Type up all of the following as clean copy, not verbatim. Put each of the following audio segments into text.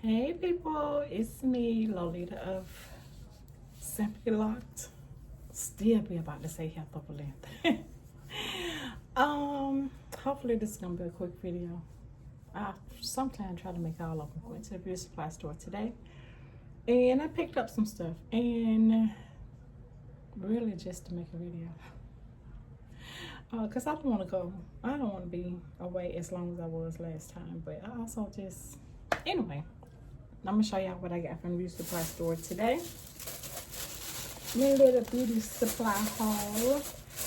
Hey people, it's me, Lolita of Simply Locked. Still be about to say health over length. Hopefully this is gonna be a quick video. I sometimes try to make all of them. Went to the beauty supply store today and I picked up some stuff and really just to make a video. Cause I don't want to be away as long as I was last time, but I also just, anyway, I'm gonna show y'all what I got from the beauty supply store today. My little beauty supply haul,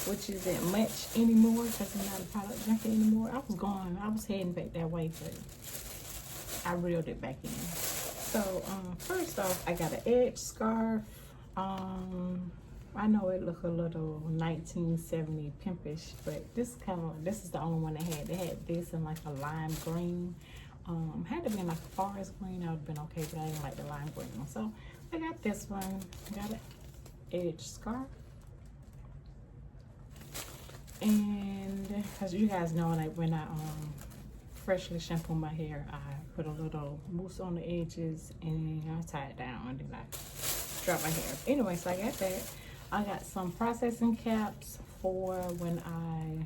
which isn't much anymore because I'm not a product junkie anymore. I was heading back that way, but I reeled it back in. So first off, I got an edge scarf. I know it look a little 1970 pimpish, but this is the only one they had. They had this in like a lime green. Had to be in like a forest green, I would have been okay, but I didn't like the lime green one. So I got this one. Got an edge scarf. And as you guys know, like when I freshly shampoo my hair, I put a little mousse on the edges and I tie it down and then I drop my hair. Anyway, so I got that. I got some processing caps for when I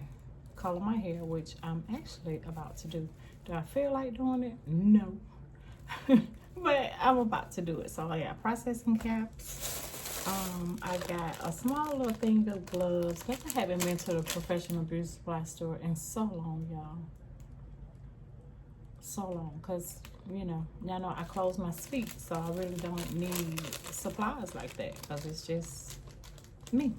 color my hair, which I'm actually about to do. Do I feel like doing it? No. But I'm about to do it. So I got processing caps. I got a small little thing of gloves. Because I haven't been to the professional beauty supply store in so long, y'all. So long. Because, y'all know I close my feet. So I really don't need supplies like that. Because it's just me.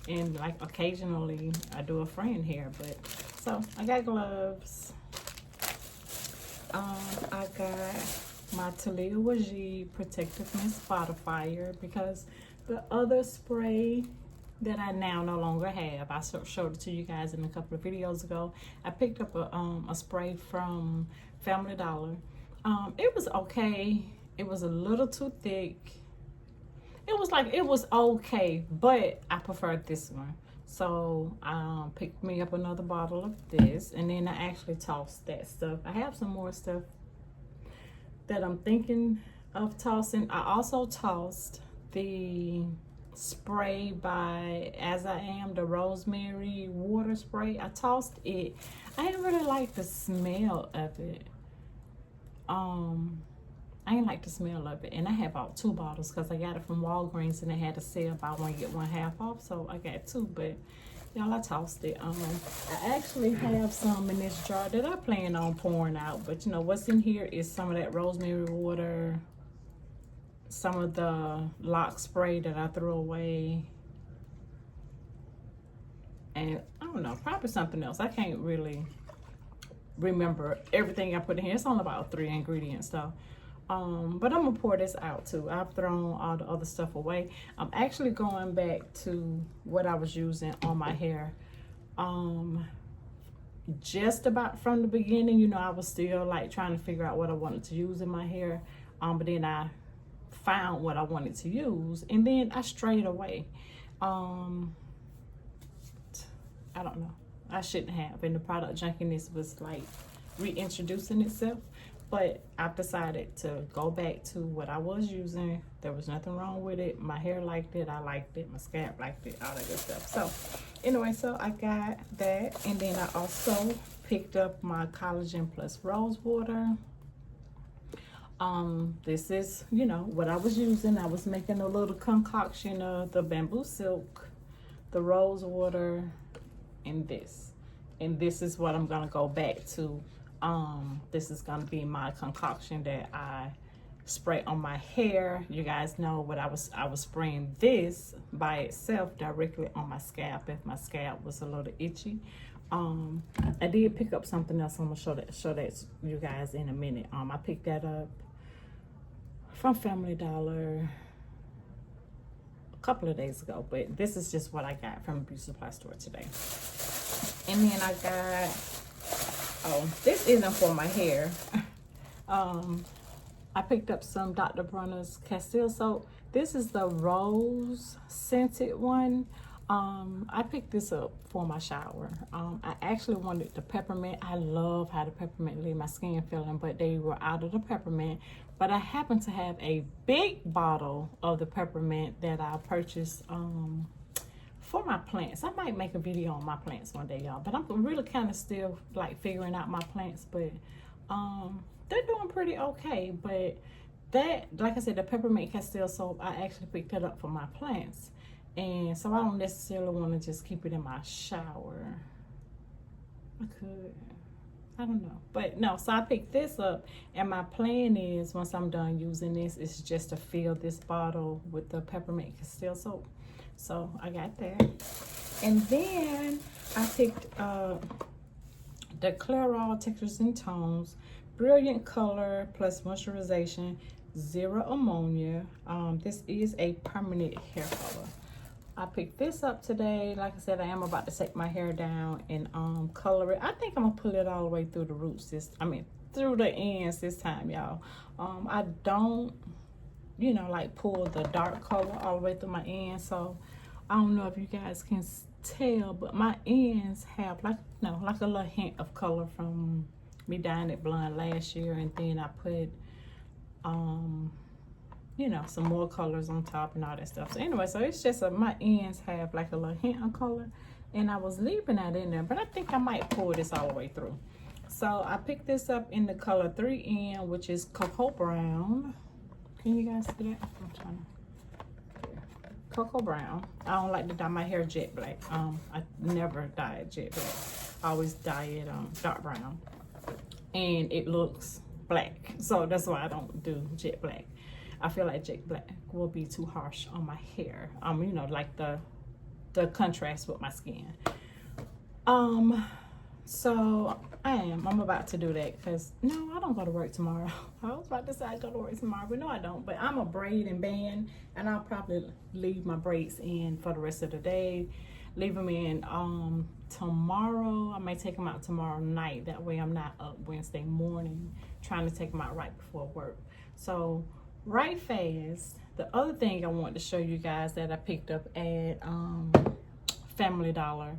And like occasionally I do a friend hair. But so I got gloves. I got my Talia Wajid Protective Mist Bottlefier because the other spray that I now no longer have, I showed it to you guys in a couple of videos ago. I picked up a spray from Family Dollar. It was okay. It was a little too thick. It was okay, but I preferred this one. So I picked me up another bottle of this, and then I actually tossed that stuff. I have some more stuff that I'm thinking of tossing. I also tossed the spray by As I Am, the rosemary water spray. I tossed it. I didn't really like the smell of it. I didn't like the smell of it, and I had bought 2 bottles because I got it from Walgreens and they had a sale buy one get one half off, so I got 2. But y'all, I tossed it. I actually have some in this jar that I plan on pouring out, but what's in here is some of that rosemary water, some of the lock spray that I threw away, and I don't know, probably something else. I can't really remember everything I put in here. It's only about 3 ingredients though. But I'm gonna pour this out too. I've thrown all the other stuff away. I'm actually going back to what I was using on my hair. Just about from the beginning, I was still like trying to figure out what I wanted to use in my hair. But then I found what I wanted to use, and then I strayed away. I don't know. I shouldn't have. And the product junkiness was like reintroducing itself. But I've decided to go back to what I was using. There was nothing wrong with it. My hair liked it. I liked it. My scalp liked it. All that good stuff. So anyway, so I got that. And then I also picked up my Collagen Plus Rose Water. This is, what I was using. I was making a little concoction of the bamboo silk, the rose water, and this. And this is what I'm going to go back to. This is gonna be my concoction that I spray on my hair. You guys know what I was spraying this by itself directly on my scalp if my scalp was a little itchy. I did pick up something else. I'm gonna show that you guys in a minute. I picked that up from Family Dollar a couple of days ago, but this is just what I got from a beauty supply store today. And then I got, this isn't for my hair. I picked up some Dr. Bronner's Castile soap. This is the rose scented one. I picked this up for my shower. I actually wanted the peppermint. I love how the peppermint leave my skin feeling, but they were out of the peppermint. But I happen to have a big bottle of the peppermint that I purchased for my plants. I might make a video on my plants one day, y'all. But I'm really kind of still like figuring out my plants, but they're doing pretty okay. But that, like I said, the peppermint Castile soap, I actually picked it up for my plants. And so I don't necessarily want to just keep it in my shower. I could, I don't know. But no, so I picked this up, and my plan is once I'm done using this, is just to fill this bottle with the peppermint Castile soap. So I got that. And then I picked the Clairol Textures and Tones Brilliant Color Plus Moisturization, Zero Ammonia. This is a permanent hair color. I picked this up today. Like I said, I am about to take my hair down and color it. I think I'm gonna pull it all the way through the roots through the ends this time, y'all. I don't, you know, like pull the dark color all the way through my ends. So I don't know if you guys can tell, but my ends have like a little hint of color from me dyeing it blonde last year, and then I put you know, some more colors on top and all that stuff. So anyway, so it's just my ends have like a little hint of color, and I was leaving that in there, but I think I might pull this all the way through. So I picked this up in the color 3N, which is Cocoa Brown. Can you guys see that? I'm trying to, Cocoa Brown. I don't like to dye my hair jet black. I never dye it jet black. I always dye it dark brown, and it looks black. So that's why I don't do jet black. I feel like jet black will be too harsh on my hair. You know, like the contrast with my skin. So I'm about to do that because no, I don't go to work tomorrow. I was about to say I go to work tomorrow, but no, I don't. But I'm a braid and band, and I'll probably leave my braids in for the rest of the day. Leave them in tomorrow. I may take them out tomorrow night. That way I'm not up Wednesday morning trying to take them out right before work. So right fast, the other thing I wanted to show you guys that I picked up at Family Dollar.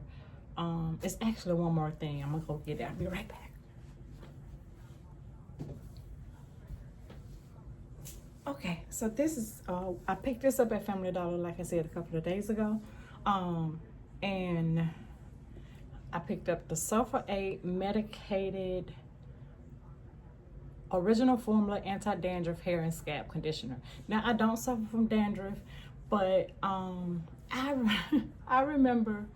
It's actually one more thing. I'm gonna go get it. I'll be right back. Okay, so this is I picked this up at Family Dollar, like I said, a couple of days ago. And I picked up the Sulfur 8 medicated original formula anti-dandruff hair and scalp conditioner. Now I don't suffer from dandruff, but I remember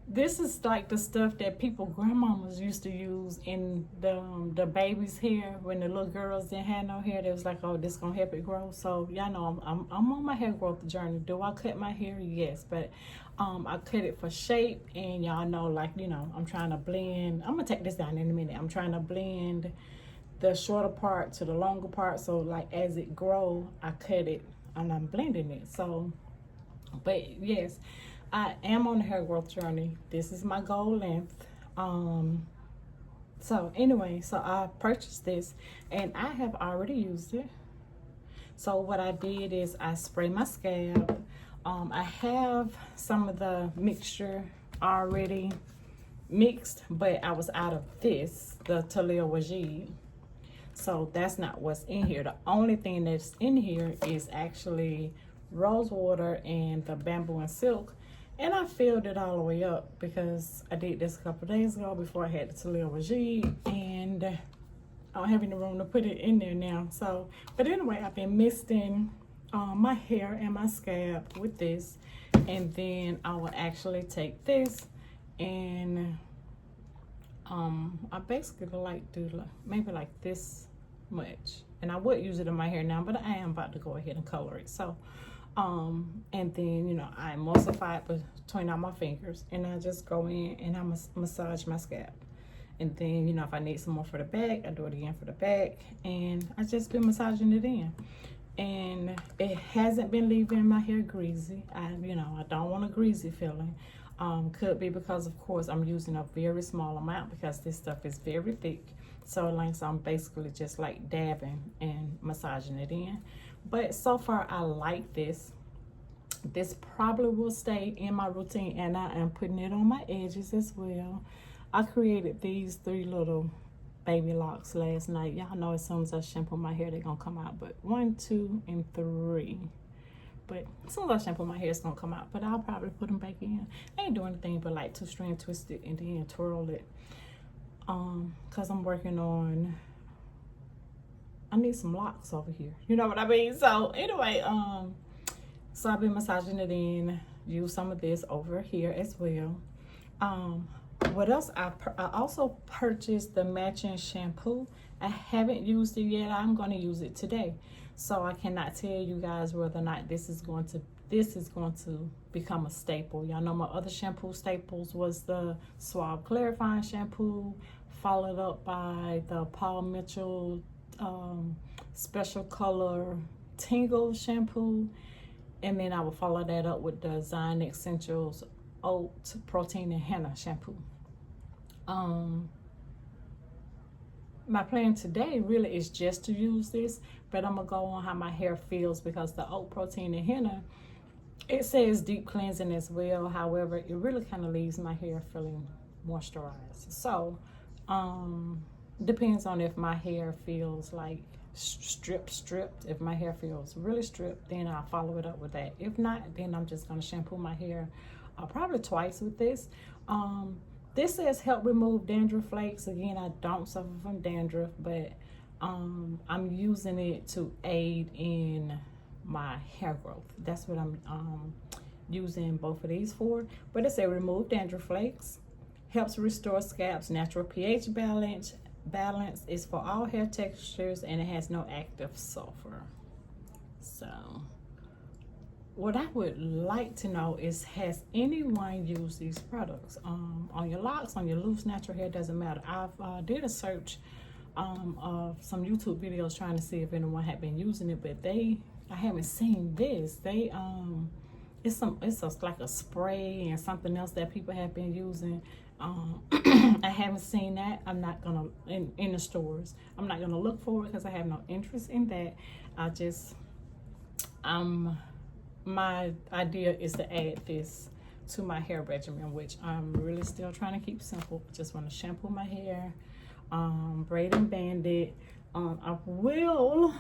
this is like the stuff that grandmamas used to use in the baby's hair when the little girls didn't have no hair. They was like, oh, this gonna help it grow. So y'all know I'm on my hair growth journey. Do I cut my hair? Yes, but I cut it for shape, and y'all know, like, you know, I'm trying to blend. I'm gonna take this down in a minute. I'm trying to blend the shorter part to the longer part, so like as it grow, I cut it and I'm blending it. So, but yes, I am on the hair growth journey. This is my goal length. So anyway, so I purchased this and I have already used it. So what I did is I spray my scalp. I have some of the mixture already mixed, but I was out of this, the Talil Wajid. So that's not what's in here. The only thing that's in here is actually rose water and the bamboo and silk. And I filled it all the way up because I did this a couple days ago before I had the Talil Wajid, and I don't have any room to put it in there now. So, but anyway, I've been misting my hair and my scalp with this, and then I will actually take this and I basically like do maybe like this much, and I would use it in my hair now, but I am about to go ahead and color it. So and then, you know, I emulsify it between all my fingers, and I just go in and I massage my scalp. And then, you know, if I need some more for the back, I do it again for the back, and I just been massaging it in. And it hasn't been leaving my hair greasy. I don't want a greasy feeling. Could be because, of course, I'm using a very small amount because this stuff is very thick. So like, so I'm basically just like dabbing and massaging it in. But so far I like this. This probably will stay in my routine, and I am putting it on my edges as well. I created these 3 little baby locks last night. Y'all know as soon as I shampoo my hair, they're gonna come out. But 1, 2, and 3. But as soon as I shampoo my hair, it's gonna come out. But I'll probably put them back in. I ain't doing anything but like 2-strand twist it and then twirl it. Cause I'm working on, I need some locks over here. You know what I mean? So anyway, so I've been massaging it in. Use some of this over here as well. What else? I also purchased the matching shampoo. I haven't used it yet. I'm going to use it today. So I cannot tell you guys whether or not this is going to become a staple. Y'all know my other shampoo staples was the Suave Clarifying Shampoo, followed up by the Paul Mitchell Special Color Tingle Shampoo. And then I will follow that up with the Zyne Essentials Oat Protein and Henna Shampoo. My plan today really is just to use this, but I'm gonna go on how my hair feels, because the Oat Protein and Henna, it says deep cleansing as well. However, it really kind of leaves my hair feeling moisturized. So depends on if my hair feels like stripped. If my hair feels really stripped, then I'll follow it up with that. If not, then I'm just gonna shampoo my hair probably twice with this. This says help remove dandruff flakes. Again, I don't suffer from dandruff, but I'm using it to aid in my hair growth. That's what I'm using both of these for. But it says remove dandruff flakes, helps restore scalp's natural pH balance, is for all hair textures, and it has no active sulfur. So what I would like to know is, has anyone used these products on your locks, on your loose natural hair? Doesn't matter. I've did a search of some YouTube videos trying to see if anyone had been using it, but I haven't seen this. It's like a spray and something else that people have been using. I haven't seen that. I'm not gonna in the stores. I'm not gonna look for it because I have no interest in that. My idea is to add this to my hair regimen, which I'm really still trying to keep simple. Just want to shampoo my hair, braid and band it. I will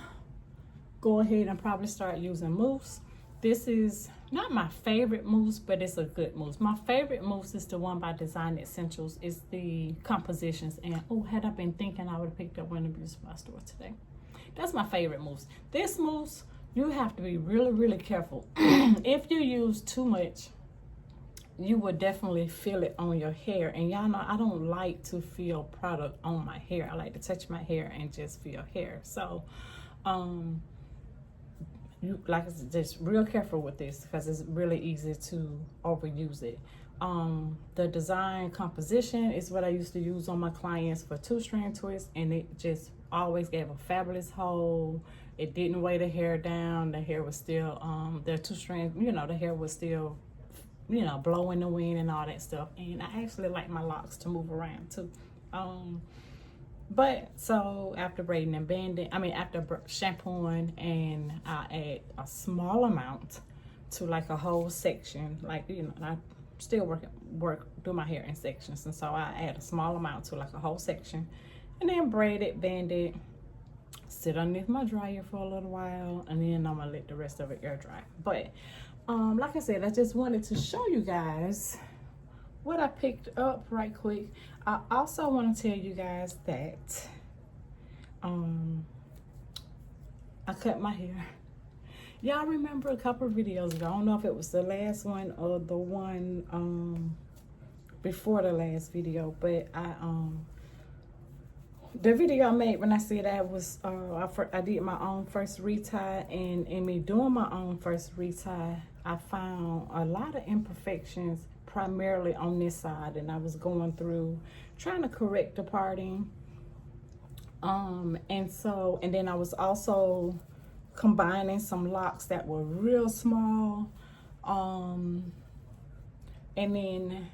go ahead and probably start using mousse. This is not my favorite mousse, but it's a good mousse. My favorite mousse is the one by Zyne Essentials. It's the Compositions. And oh, had I been thinking, I would have picked up one of these from my store today. That's my favorite mousse. This mousse, you have to be really, really careful. If you use too much, you will definitely feel it on your hair. And y'all know I don't like to feel product on my hair. I like to touch my hair and just feel hair. So you like just real careful with this, because it's really easy to overuse it. The Design Composition is what I used to use on my clients for 2-strand twists, and it just always gave a fabulous hold. It didn't weigh the hair down. The hair was still the 2-strand, the hair was still blowing the wind and all that stuff. And I actually like my locks to move around too. But so after braiding and banding, after shampooing, and I add a small amount to like a whole section, like, I still do my hair in sections. And so I add a small amount to like a whole section, and then braid it, band it, sit underneath my dryer for a little while, and then I'm gonna let the rest of it air dry. But like I said, I just wanted to show you guys what I picked up right quick. I also want to tell you guys that I cut my hair. Y'all remember a couple of videos ago, I don't know if it was the last one or the one before the last video, but the video I made when I said I was I did my own first retie, and in me doing my own first retie, I found a lot of imperfections, primarily on this side, and I was going through trying to correct the parting. And then I was also combining some locks that were real small. And then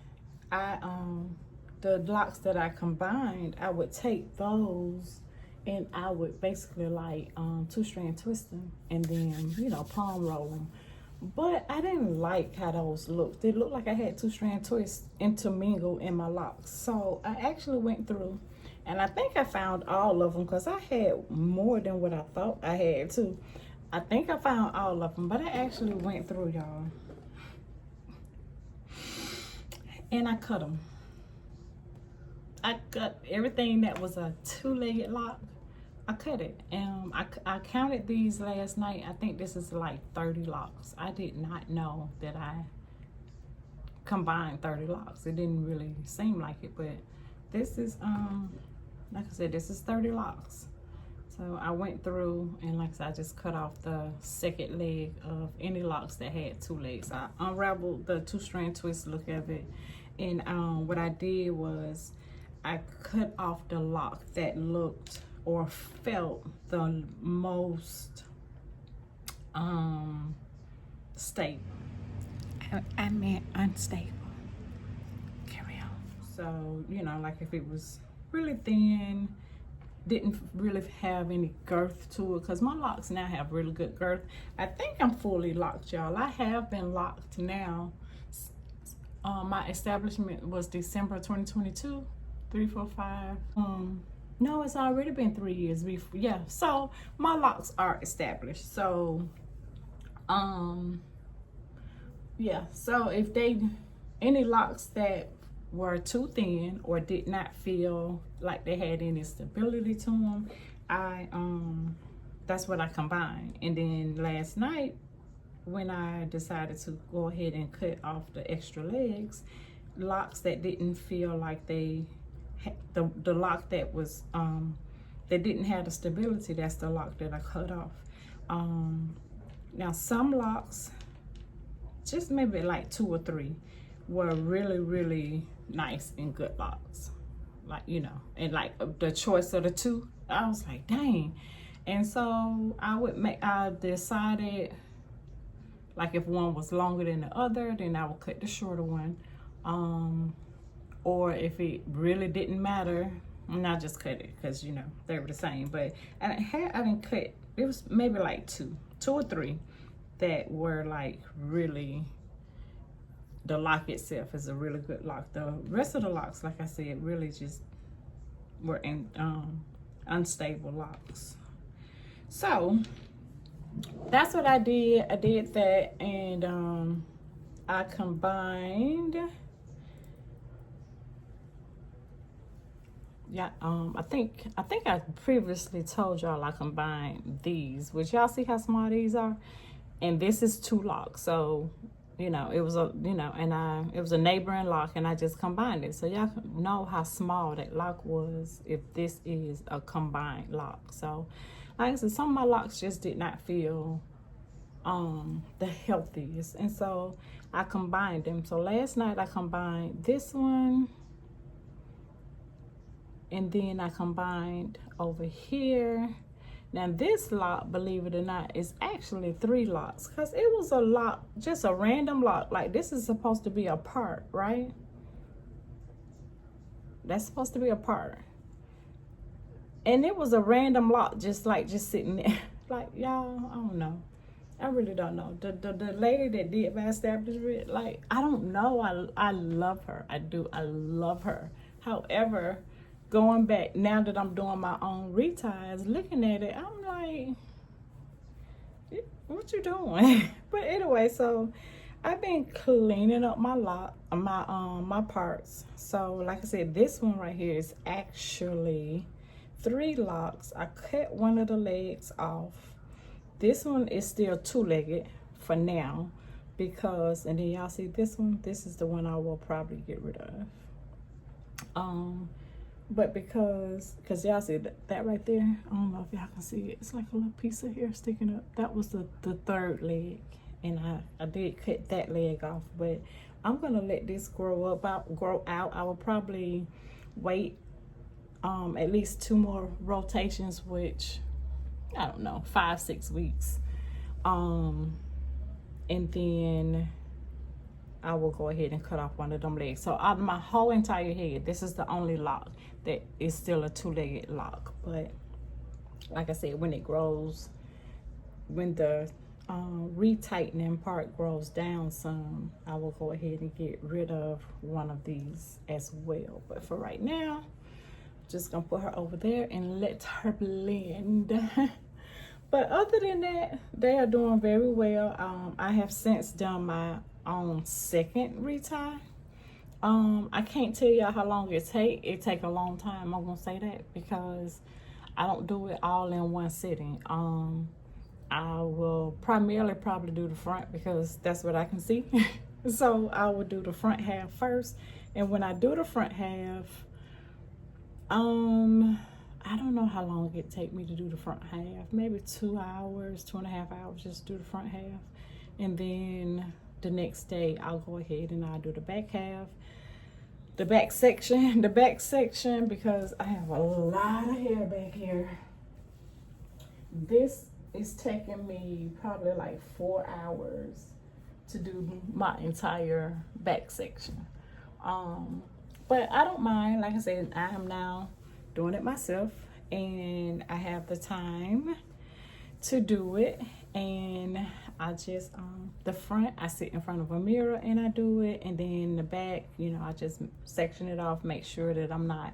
the locks that I combined, I would take those and I would basically like 2-strand twist them, and then palm roll them. But I didn't like how those looked. It looked like I had two strand twists intermingled in my locks. So I actually went through, and I think I found all of them because I had more than what I thought I had too. I think I found all of them, but I actually went through, y'all, and I cut them. I cut everything that was a two-legged lock. I cut it. I counted these last night. I think this is like 30 locks. I did not know that I combined 30 locks. It didn't really seem like it, but this is like I said, this is 30 locks. So I went through, and like I said, I just cut off the second leg of any locks that had two legs. I unraveled the two-strand twist look of it, and what I did was I cut off the lock that looked or felt the most stable. I meant unstable. Carry on. So, you know, like if it was really thin, didn't really have any girth to it, because my locks now have really good girth. I think I'm fully locked, y'all. I have been locked now. My establishment was December 2022. 3, 4, 5. No, it's already been 3 years before. Yeah, so my locks are established. So yeah, so if any locks that were too thin or did not feel like they had any stability to them, that's what I combined. And then last night, when I decided to go ahead and cut off the extra legs, locks that didn't feel like they the lock that was that didn't have the stability, that's the lock that I cut off. Now some locks, just maybe like 2 or 3, were really nice and good locks, like, you know, and like the choice of the 2, I was like, dang. And so I decided, like, if one was longer than the other, then I would cut the shorter one. Or if it really didn't matter, and I just cut it because, you know, they were the same. But I didn't cut, it was maybe like 2 or 3 that were like really, the lock itself is a really good lock. The rest of the locks, like I said, really just were in unstable locks. So that's what I did. I did that, and I combined. Yeah, I think I previously told y'all I combined these, which y'all see how small these are, and this is 2 locks. So, you know, it was it was a neighboring lock, and I just combined it. So y'all know how small that lock was if this is a combined lock. So, like I said, some of my locks just did not feel the healthiest, and so I combined them. So last night I combined this one, and then I combined over here. Now this lock, believe it or not, is actually 3 locks, because it was a lock, just a random lock. Like, this is supposed to be a part, right? That's supposed to be a part. And it was a random lock, just sitting there. Like, y'all, I don't know. I really don't know. The lady that did my establishment, like, I don't know. I love her. I do. I love her. However, going back, now that I'm doing my own reties, looking at it, I'm like, what you doing? But anyway, so I've been cleaning up my my parts. So like I said, this one right here is actually 3 locks. I cut one of the legs off. This one is still 2-legged for now, because, and then y'all see this one, this is the one I will probably get rid of. But because y'all see that right there, I don't know if y'all can see it, it's like a little piece of hair sticking up. That was the 3rd leg, and I did cut that leg off. But I'm gonna let this grow out. I will probably wait at least 2 more rotations, which, I don't know, 5-6 weeks, and then I will go ahead and cut off one of them legs. So out of my whole entire head, this is the only lock that is still a 2-legged lock. But like I said, when it grows, when the retightening part grows down some, I will go ahead and get rid of one of these as well. But for right now, just gonna put her over there and let her blend. But other than that, they are doing very well. I have since done my own second retie. I can't tell y'all how long it take. It take a long time, I'm gonna say that, because I don't do it all in one sitting. I will primarily probably do the front because that's what I can see. So I will do the front half first. And when I do the front half, I don't know how long it take me to do the front half. Maybe 2 hours, 2.5 hours, just do the front half. And then the next day I'll go ahead and I'll do the back half. The back section, because I have a lot of hair back here. This is taking me probably like 4 hours to do my entire back section. But I don't mind. Like I said, I am now doing it myself and I have the time to do it. And I just, the front, I sit in front of a mirror and I do it. And then the back, you know, I just section it off, make sure that I'm not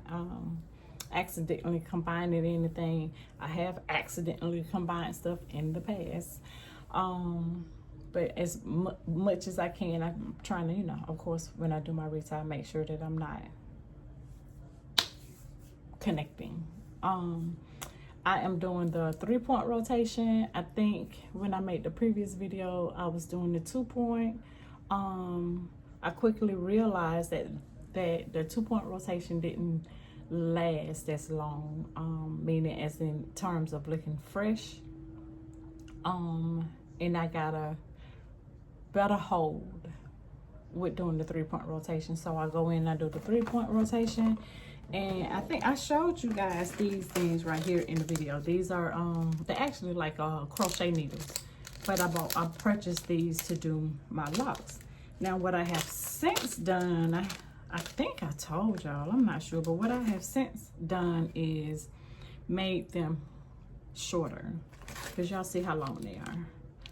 accidentally combining anything. I have accidentally combined stuff in the past. But as much as I can, I'm trying to, you know, of course, when I do my retie, make sure that I'm not connecting. I am doing the 3-point rotation. I think when I made the previous video, I was doing the 2-point. I quickly realized that the 2-point rotation didn't last as long, meaning as in terms of looking fresh. And I got a better hold with doing the 3-point rotation. So I go in and I do the 3-point rotation. And I think I showed you guys these things right here in the video. These are they're actually like crochet needles, but I purchased these to do my locks. Now what I have since done, I think I told y'all, I'm not sure, but what I have since done is made them shorter, because y'all see how long they are.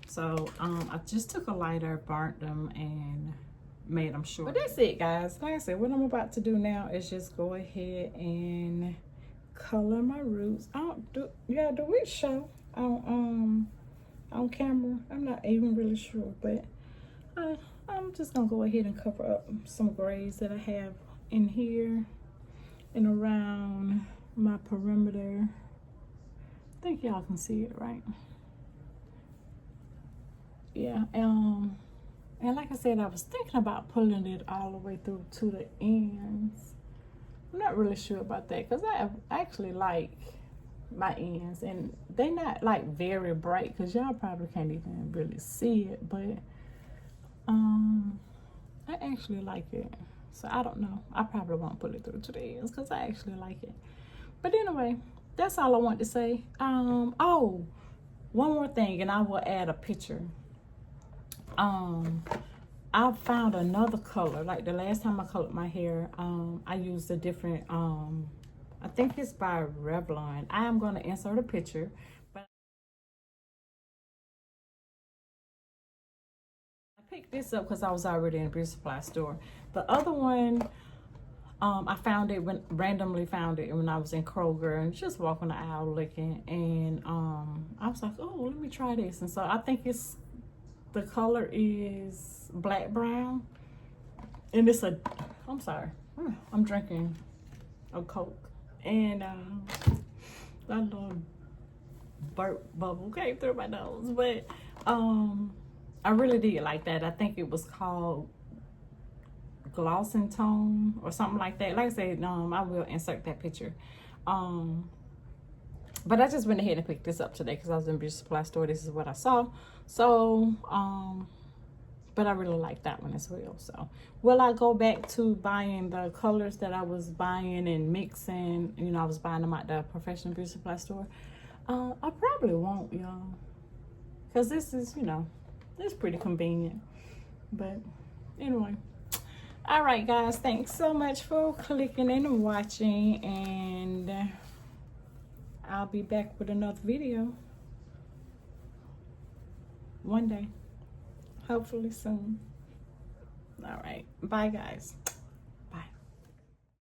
So I just took a lighter, burnt them, and made them short. But that's it, guys. Like I said, what I'm about to do now is just go ahead and color my roots. I don't do, yeah, do we show on camera? I'm not even really sure, but I'm just gonna go ahead and cover up some grays that I have in here and around my perimeter. I think y'all can see it, right? Yeah, and like I said, I was thinking about pulling it all the way through to the ends. I'm not really sure about that because I actually like my ends, and they're not like very bright because y'all probably can't even really see it, but I actually like it. So I don't know. I probably won't pull it through to the ends because I actually like it. But anyway, that's all I want to say. Oh, one more thing, and I will add a picture. I found another color. Like the last time I colored my hair, I used a different, I think it's by Revlon. I am going to insert a picture, but I picked this up because I was already in a beauty supply store. The other one, I found it randomly found it when I was in Kroger and just walking the aisle looking, and I was like, oh, let me try this. And so I think the color is black brown, and it's I'm sorry, I'm drinking a Coke, and that little burp bubble came through my nose, but I really did like that. I think it was called Gloss and Tone or something like that. Like I said, I will insert that picture. But I just went ahead and picked this up today because I was in a beauty supply store. This is what I saw. So, but I really like that one as well. So, will I go back to buying the colors that I was buying and mixing? You know, I was buying them at the professional beauty supply store. I probably won't, y'all. Because this is, you know, it's pretty convenient. But anyway. All right, guys. Thanks so much for clicking and watching. And I'll be back with another video. one day, hopefully soon. All right, bye guys.